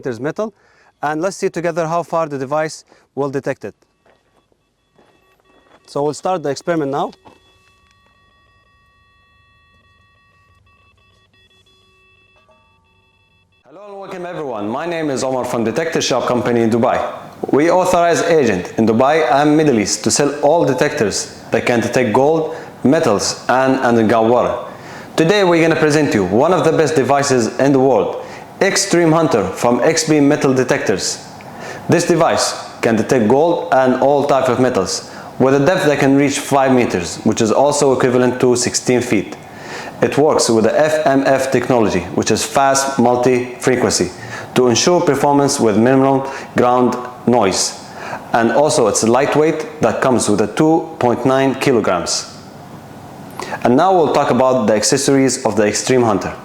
There's metal, and let's see together how far the device will detect it. So we'll start the experiment now. Hello and welcome everyone. My name is Omar from Detector Shop Company in Dubai. We authorize agent in Dubai and Middle East to sell all detectors that can detect gold, metals and underground water. Today we're going to present you one of the best devices in the world, XTREM HUNTER from XB Metal Detectors. This device can detect gold and all types of metals with a depth that can reach 5 meters, which is also equivalent to 16 feet. It works with the FMF technology, which is fast multi-frequency, to ensure performance with minimal ground noise. And also it's lightweight that comes with a 2.9 kilograms. And now we'll talk about the accessories of the XTREM HUNTER.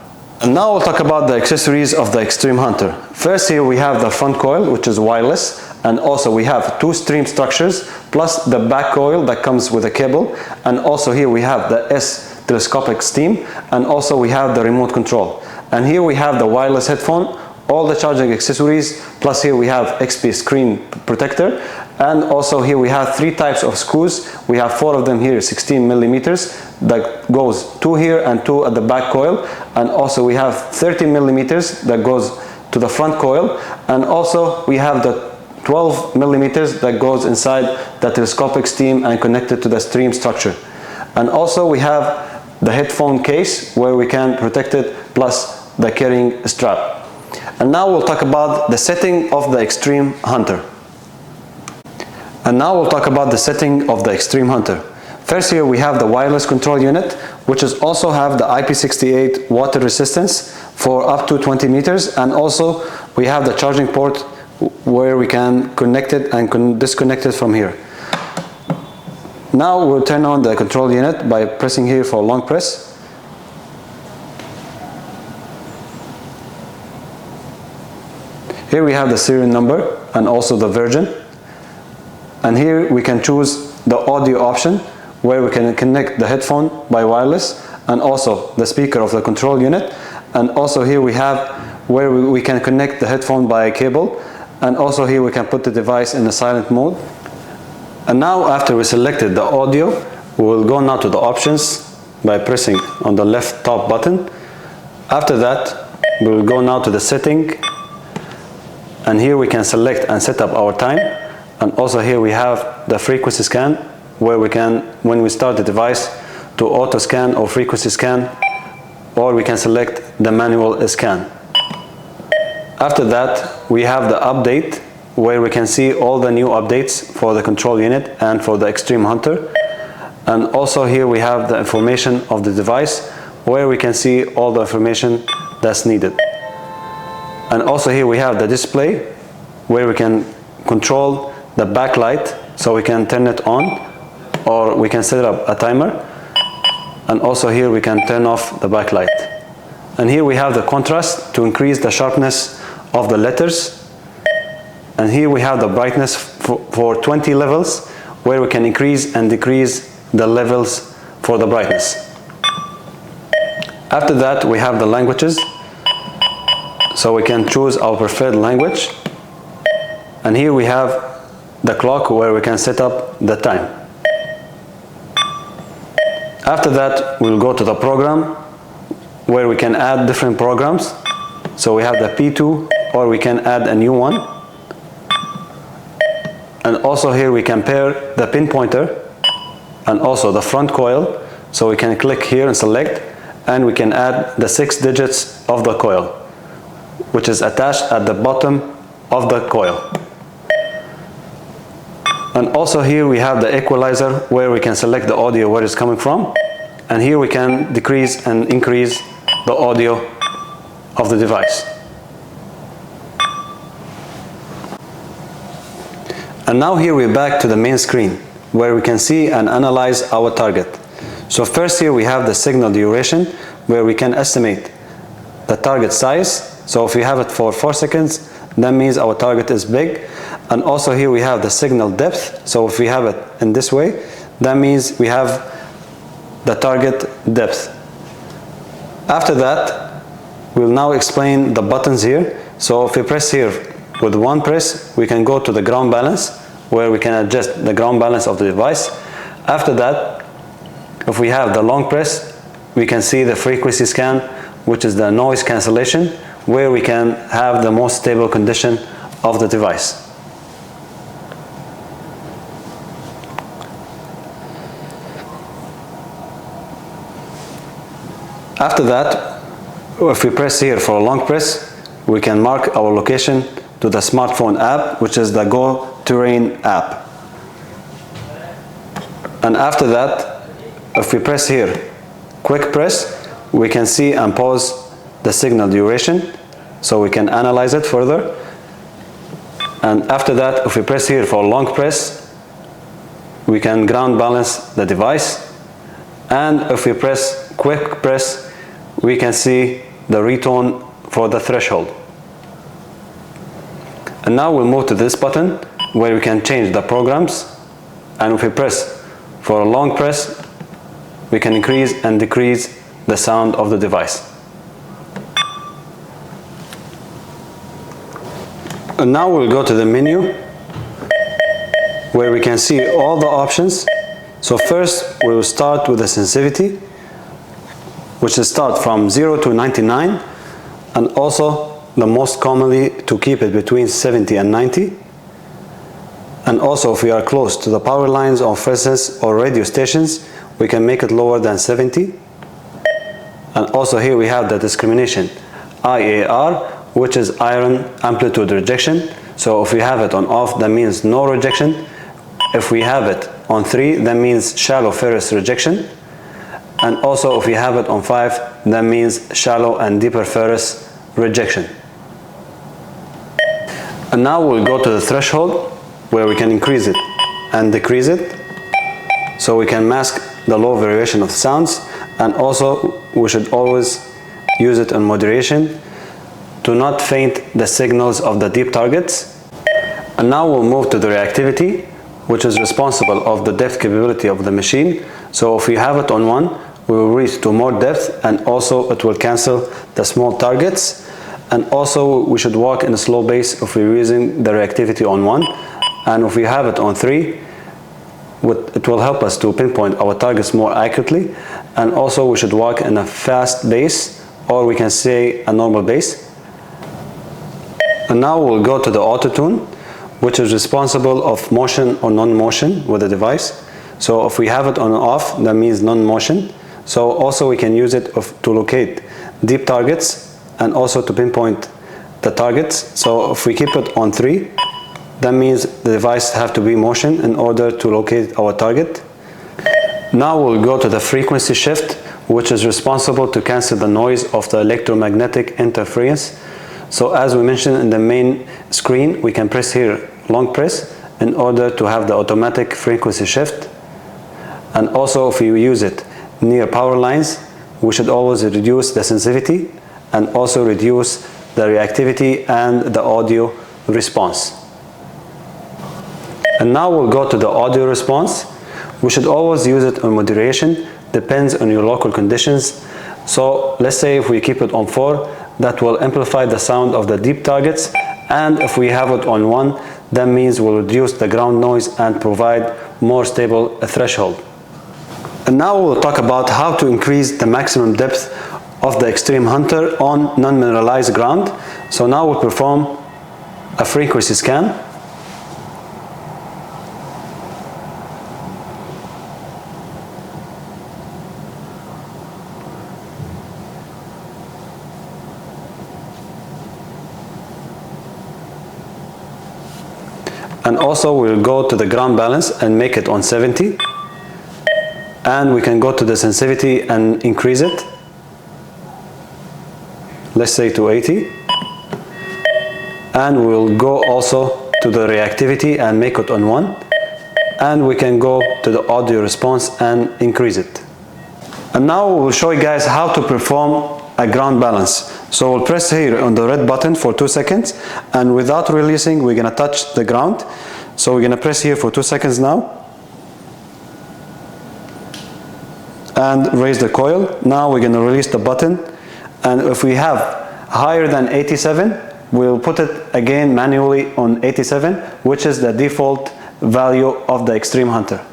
First, here we have the front coil, which is wireless, and also we have 2 stream structures plus the back coil that comes with a cable, and also here we have the S telescopic steam, and also we have the remote control. And here we have the wireless headphone, all the charging accessories, plus here we have XP screen protector, and also here we have 3 types of screws. We have 4 of them here, 16 millimeters, that goes 2 here and 2 at the back coil, and also we have 30 millimeters that goes to the front coil, and also we have the 12 millimeters that goes inside the telescopic steam and connected to the stream structure. And also we have the headphone case where we can protect it, plus the carrying strap. And now we'll talk about the setting of the XTREM HUNTER. First, here we have the wireless control unit, which is also have the IP68 water resistance for up to 20 meters, and also we have the charging port where we can connect it and disconnect it from here. Now we'll turn on the control unit by pressing here for long press. Here we have the serial number and also the version. And here we can choose the audio option where we can connect the headphone by wireless and also the speaker of the control unit. And also here we have where we can connect the headphone by a cable. And also here we can put the device in a silent mode. And now after we selected the audio, we will go now to the options by pressing on the left top button. After that, we will go now to the setting, and here we can select and set up our time. And also here we have the frequency scan, where we can, when we start the device, to auto scan or frequency scan, or we can select the manual scan. After that, we have the update, where we can see all the new updates for the control unit and for the XTREM HUNTER. And also here we have the information of the device, where we can see all the information that's needed. And also here we have the display, where we can control the backlight, so we can turn it on, or we can set up a timer. And also here we can turn off the backlight. And here we have the contrast to increase the sharpness of the letters. And here we have the brightness for 20 levels, where we can increase and decrease the levels for the brightness. After that, we have the languages, so we can choose our preferred language. And here we have the clock, where we can set up the time. After that, we'll go to the program, where we can add different programs. So we have the P2, or we can add a new one. And also here we can pair the pinpointer and also the front coil. So we can click here and select, and we can add the 6 digits of the coil, which is attached at the bottom of the coil. And also here we have the equalizer, where we can select the audio where it's coming from. And here we can decrease and increase the audio of the device. And now here we're back to the main screen, where we can see and analyze our target. So first here we have the signal duration, where we can estimate the target size. So if we have it for 4 seconds, that means our target is big. And also here we have the signal depth. So if we have it in this way, that means we have the target depth. After that, we'll now explain the buttons here, So if we press here with one press, we can go to the ground balance, where we can adjust the ground balance of the device. After that, if we have the long press, we can see the frequency scan, which is the noise cancellation, where we can have the most stable condition of the device. After that, if we press here for a long press, we can mark our location to the smartphone app, which is the Go Terrain app. And after that, if we press here, quick press, we can see and pause the signal duration, so we can analyze it further. And after that, if we press here for a long press, we can ground balance the device. And if we press quick press, we can see the retone for the threshold. And now we'll move to this button where we can change the programs. And if we press for a long press, we can increase and decrease the sound of the device. And now we'll go to the menu where we can see all the options. So first we will start with the sensitivity, which is start from 0 to 99, and also the most commonly to keep it between 70 and 90. And also if we are close to the power lines or fences or radio stations, we can make it lower than 70. And also here we have the discrimination IAR, which is iron amplitude rejection. So if we have it on off, that means no rejection. If we have it on 3, that means shallow ferrous rejection. And also if we have it on 5, that means shallow and deeper ferrous rejection. And now we'll go to the threshold where we can increase it and decrease it, so we can mask the low variation of sounds. And also we should always use it in moderation to not faint the signals of the deep targets. And now we'll move to the reactivity, which is responsible of the depth capability of the machine. So if we have it on 1, we will reach to more depth, and also it will cancel the small targets. And also we should walk in a slow pace if we're using the reactivity on 1. And if we have it on 3, it will help us to pinpoint our targets more accurately. And also we should walk in a fast pace, or we can say a normal pace. And now we'll go to the auto tune, which is responsible of motion or non-motion with the device. So if we have it on off, that means non-motion. So also we can use it to locate deep targets and also to pinpoint the targets. So if we keep it on 3, that means the device have to be motion in order to locate our target. Now we'll go to the frequency shift, which is responsible to cancel the noise of the electromagnetic interference. So as we mentioned in the main screen, we can press here long press in order to have the automatic frequency shift. And also if we use it near power lines, we should always reduce the sensitivity and also reduce the reactivity and the audio response. And now we'll go to the audio response. We should always use it on moderation, depends on your local conditions. So let's say if we keep it on 4, that will amplify the sound of the deep targets. And if we have it on 1, that means we'll reduce the ground noise and provide more stable threshold. And now we'll talk about how to increase the maximum depth of the XTREM HUNTER on non-mineralized ground. So now we'll perform a frequency scan. And also we'll go to the ground balance and make it on 70. And we can go to the sensitivity and increase it. Let's say to 80. And we'll go also to the reactivity and make it on 1. And we can go to the audio response and increase it. And now we'll show you guys how to perform a ground balance. So we'll press here on the red button for 2 seconds, and without releasing, we're gonna touch the ground. So we're gonna press here for 2 seconds now and raise the coil. Now we're gonna release the button, and if we have higher than 87 we'll put it again manually on 87, which is the default value of the XTREM HUNTER.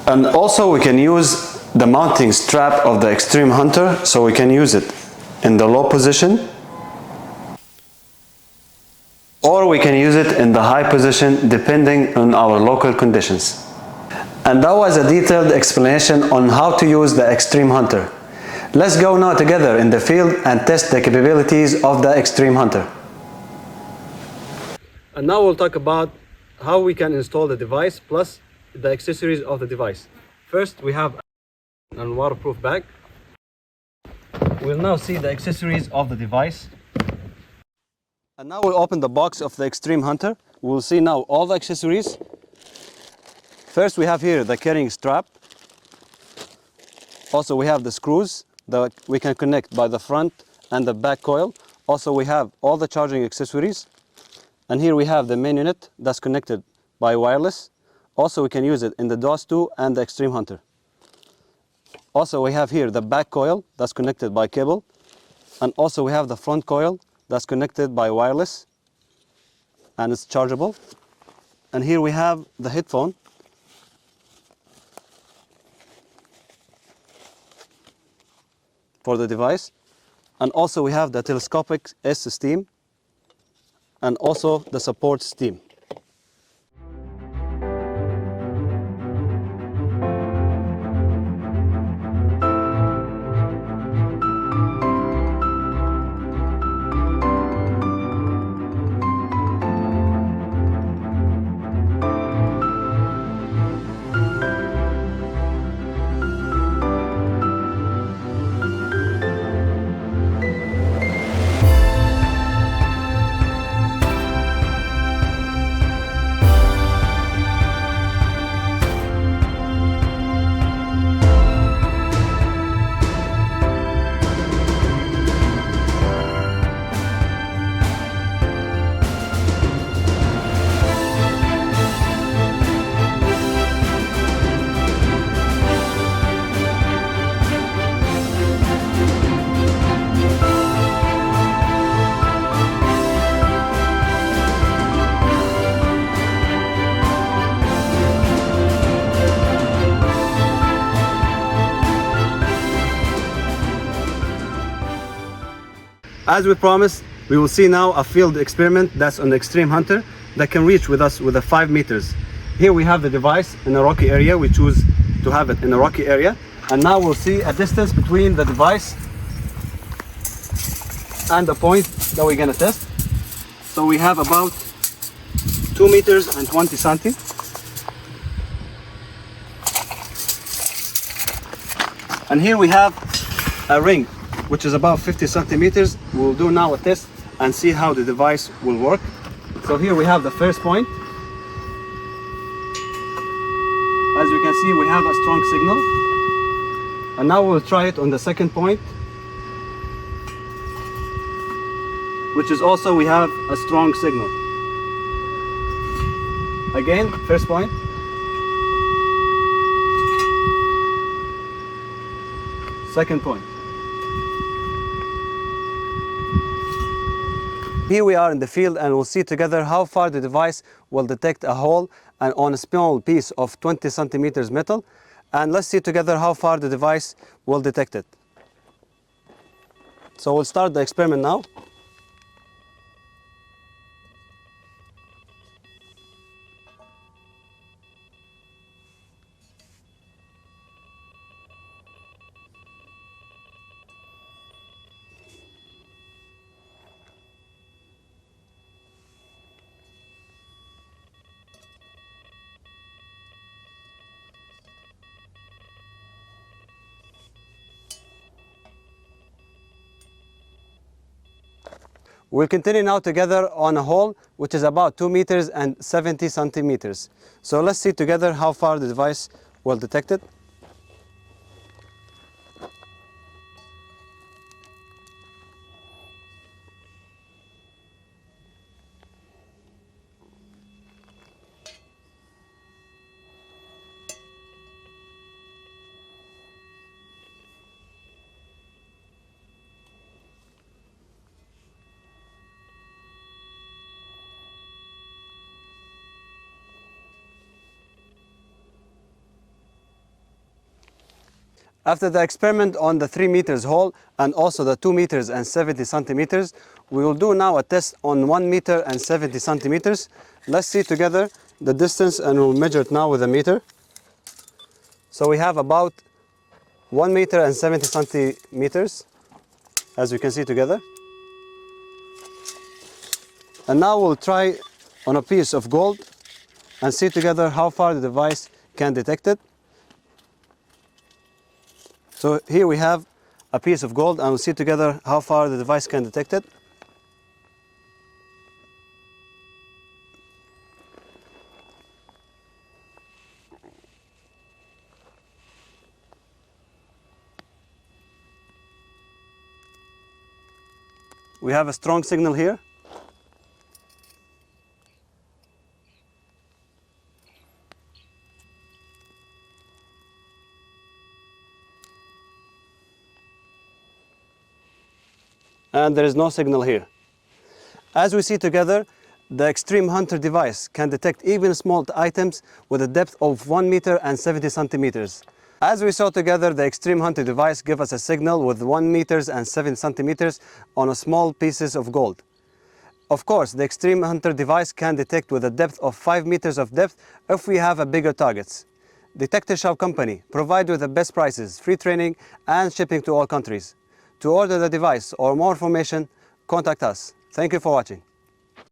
And also we can use the mounting strap of the XTREM HUNTER, so we can use it in the low position, or we can use it in the high position depending on our local conditions. And that was a detailed explanation on how to use the XTREM HUNTER. Let's go now together in the field and test the capabilities of the XTREM HUNTER. And now we'll talk about how we can install the device plus the accessories of the device. First, we have a waterproof bag. We'll now see the accessories of the device. And now we'll open the box of the XTREM HUNTER. We'll see now all the accessories. First, we have here the carrying strap. Also, we have the screws that we can connect by the front and the back coil. Also, we have all the charging accessories. And here we have the main unit that's connected by wireless. Also, we can use it in the DOS 2 and the XTREM HUNTER. Also, we have here the back coil that's connected by cable. And also, we have the front coil that's connected by wireless and it's chargeable. And here we have the headphone. For the device. And also we have the telescopic S-Steam and also the support steam. As we promised, we will see now a field experiment that's on the XTREM HUNTER that can reach with us with 5 meters. Here we have the device in a rocky area. We choose to have it in a rocky area. And now we'll see a distance between the device and the point that we're gonna test. So we have about 2 meters and 20 centi. And here we have a ring which is about 50 centimeters. We'll do now a test and see how the device will work. So here we have the first point. As you can see, we have a strong signal. And now we'll try it on the second point, which is also we have a strong signal. Again, first point. Second point. Here we are in the field and we'll see together how far the device will detect a hole and on a small piece of 20 centimeters metal. And let's see together how far the device will detect it. So we'll start the experiment now. We'll continue now together on a hole which is about 2 meters and 70 centimeters. So let's see together how far the device will detect it. After the experiment on the 3 meters hole and also the 2 meters and 70 centimeters, we will do now a test on 1 meter and 70 centimeters. Let's see together the distance and we'll measure it now with a meter. So we have about 1 meter and 70 centimeters, as you can see together. And now we'll try on a piece of gold and see together how far the device can detect it. So here we have a piece of gold and we'll see together how far the device can detect it. We have a strong signal here. And there is no signal here. As we see together, the XTREM HUNTER device can detect even small items with a depth of 1 meter and 70 centimeters. As we saw together, the XTREM HUNTER device gives us a signal with 1 meters and 7 centimeters on a small pieces of gold. Of course, the XTREM HUNTER device can detect with a depth of 5 meters of depth if we have a bigger targets. Detector Shop Company provide with the best prices, free training and shipping to all countries. To order the device or more information, contact us. Thank you for watching.